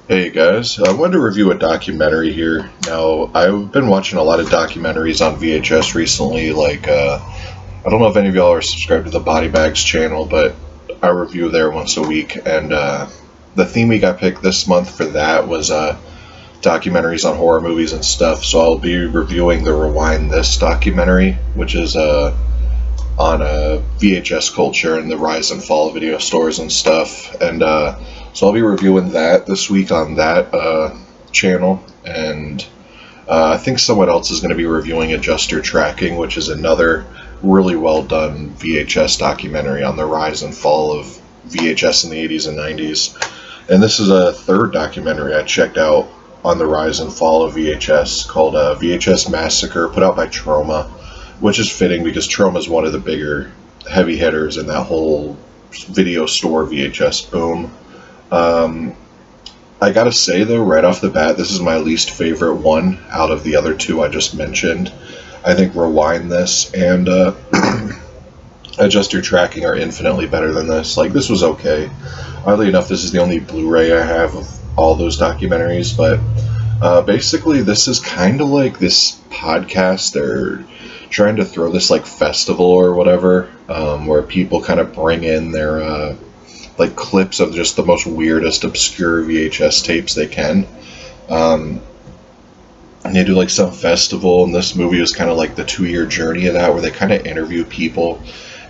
Hey guys, I wanted to review a documentary here. Now, I've been watching a lot of documentaries on VHS recently. I don't know if any of y'all are subscribed to the Body Bags channel, but I review there once a week. And the theme we got picked this month for that was documentaries on horror movies and stuff. So I'll be reviewing the Rewind This documentary, which is on VHS culture and the rise and fall of video stores and stuff. And so I'll be reviewing that this week on that channel. And I think someone else is going to be reviewing Adjuster Tracking, which is another really well done VHS documentary on the rise and fall of VHS in the 80s and 90s. And this is a third documentary I checked out on the rise and fall of VHS called VHS Massacre, put out by Troma, which is fitting because Troma is one of the bigger heavy hitters in that whole video store VHS boom. I gotta say though, right off the bat, this is my least favorite one out of the other two I just mentioned. I think Rewind This and Adjuster Tracking are infinitely better than this. Like, this was okay. Oddly enough, this is the only Blu-ray I have of all those documentaries, but basically this is kind of like this podcast. They're trying to throw this like festival or whatever, where people kind of bring in their like clips of just the most weirdest, obscure VHS tapes they can. And they do like some festival, and this movie was kind of like the 2 year journey of that, where they kind of interview people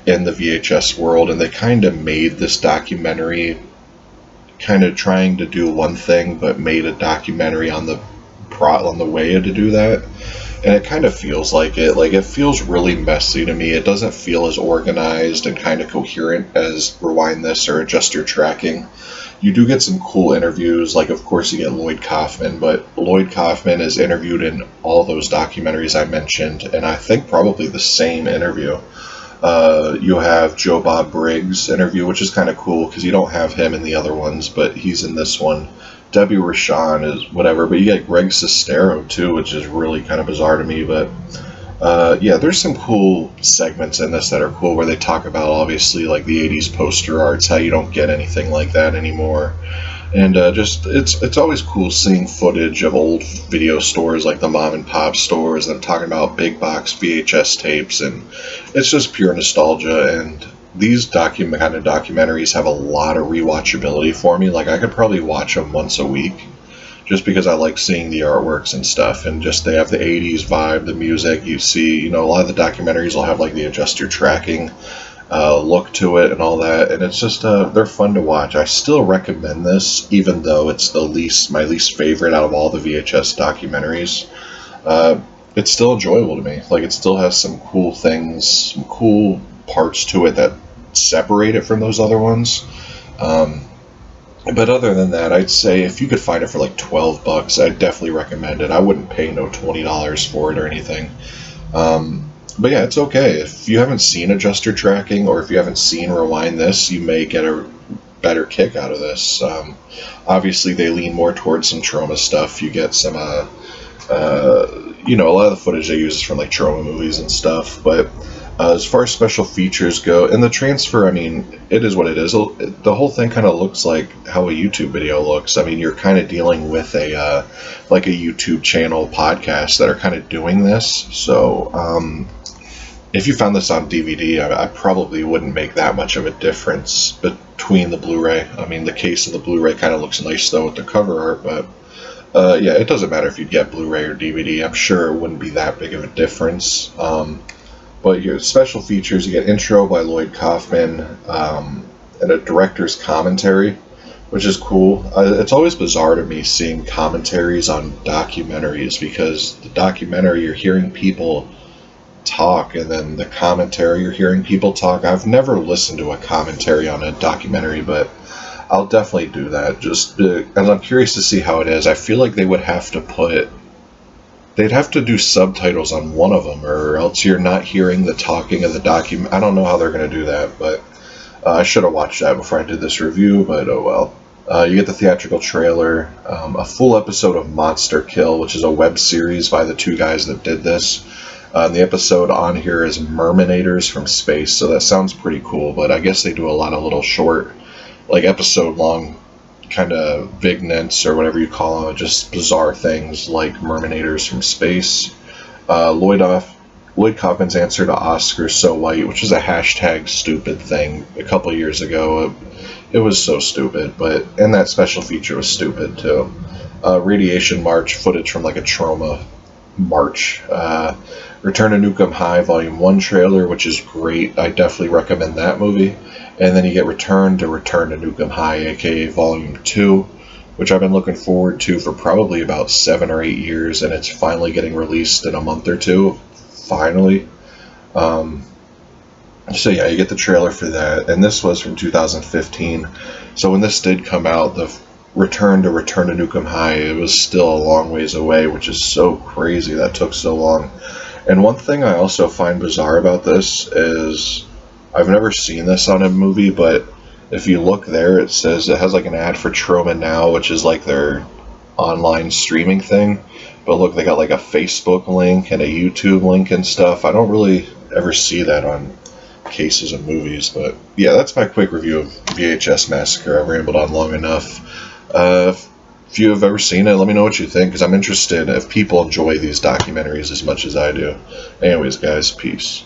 in the VHS world, and they kind of made this documentary kind of trying to do one thing, but made a documentary on the way to do that. And it kind of feels like it. Like, it feels really messy to me. It doesn't feel as organized and kind of coherent as Rewind This or Adjuster Tracking. You do get some cool interviews. Like, of course, you get Lloyd Kaufman, but Lloyd Kaufman is interviewed in all those documentaries I mentioned, and I think probably the same interview. You have Joe Bob Briggs interview, which is kind of cool because you don't have him in the other ones, but he's in this one. Debbie Rochon is whatever, but you get Greg Sestero too, which is really kind of bizarre to me. But yeah, there's some cool segments in this that are cool where they talk about obviously like the 80s poster arts, how you don't get anything like that anymore. And just it's always cool seeing footage of old video stores like the mom and pop stores and talking about big box VHS tapes, and it's just pure nostalgia. And these kind of documentaries have a lot of rewatchability for me. Like, I could probably watch them once a week just because I like seeing the artworks and stuff, and just they have the 80s vibe, the music. You see, a lot of the documentaries will have like the Adjuster Tracking look to it and all that, and it's just they're fun to watch. I still recommend this, even though it's my least favorite out of all the VHS documentaries. It's still enjoyable to me. Like, it still has some cool things, some cool parts to it that separate it from those other ones. But other than that, I'd say if you could find it for like $12, I'd definitely recommend it. I wouldn't pay no $20 for it or anything. But yeah, it's okay. If you haven't seen Adjuster Tracking, or if you haven't seen Rewind This, you may get a better kick out of this. Obviously, they lean more towards some Troma stuff. You get some, a lot of the footage they use is from like Troma movies and stuff. But as far as special features go, and the transfer, I mean, it is what it is. The whole thing kind of looks like how a YouTube video looks. I mean, you're kind of dealing with a YouTube channel podcast that are kind of doing this. So if you found this on DVD, I probably wouldn't make that much of a difference between the Blu-ray. I mean, the case of the Blu-ray kind of looks nice though with the cover art, but yeah, it doesn't matter if you get Blu-ray or DVD. I'm sure it wouldn't be that big of a difference. But your special features, you get intro by Lloyd Kaufman, and a director's commentary, which is cool. It's always bizarre to me seeing commentaries on documentaries, because the documentary, you're hearing people talk, and then the commentary, you're hearing people talk. I've never listened to a commentary on a documentary, but I'll definitely do that, just because I'm curious to see how it is. I feel like they'd have to do subtitles on one of them, or else you're not hearing the talking of the document. I don't know how they're going to do that, but I should have watched that before I did this review, but oh well. You get the theatrical trailer, a full episode of Monster Kill, which is a web series by the two guys that did this. The episode on here is Merminators from Space, so that sounds pretty cool, but I guess they do a lot of little short, like episode-long kind of vignettes or whatever you call them, just bizarre things like Mermaiders from space. Lloyd Kaufman's answer to Oscar's So White, which was a hashtag stupid thing a couple years ago. It was so stupid, and that special feature was stupid too. Radiation March footage from like a trauma march. Return to Nukem High Volume 1 trailer, which is great. I definitely recommend that movie. And then you get Return to Nukem High, aka Volume 2, which I've been looking forward to for probably about 7 or 8 years, and it's finally getting released in a month or two. Finally. So yeah, you get the trailer for that, and this was from 2015. So when this did come out, the Return to Nukem High, it was still a long ways away, which is so crazy that took so long. And one thing I also find bizarre about this is I've never seen this on a movie, but if you look there, it says it has like an ad for Troma Now, which is like their online streaming thing. But look, they got like a Facebook link and a YouTube link and stuff. I don't really ever see that on cases of movies. But yeah, that's my quick review of VHS Massacre. I've rambled on long enough. If you have ever seen it, let me know what you think, because I'm interested if people enjoy these documentaries as much as I do. Anyways, guys, peace.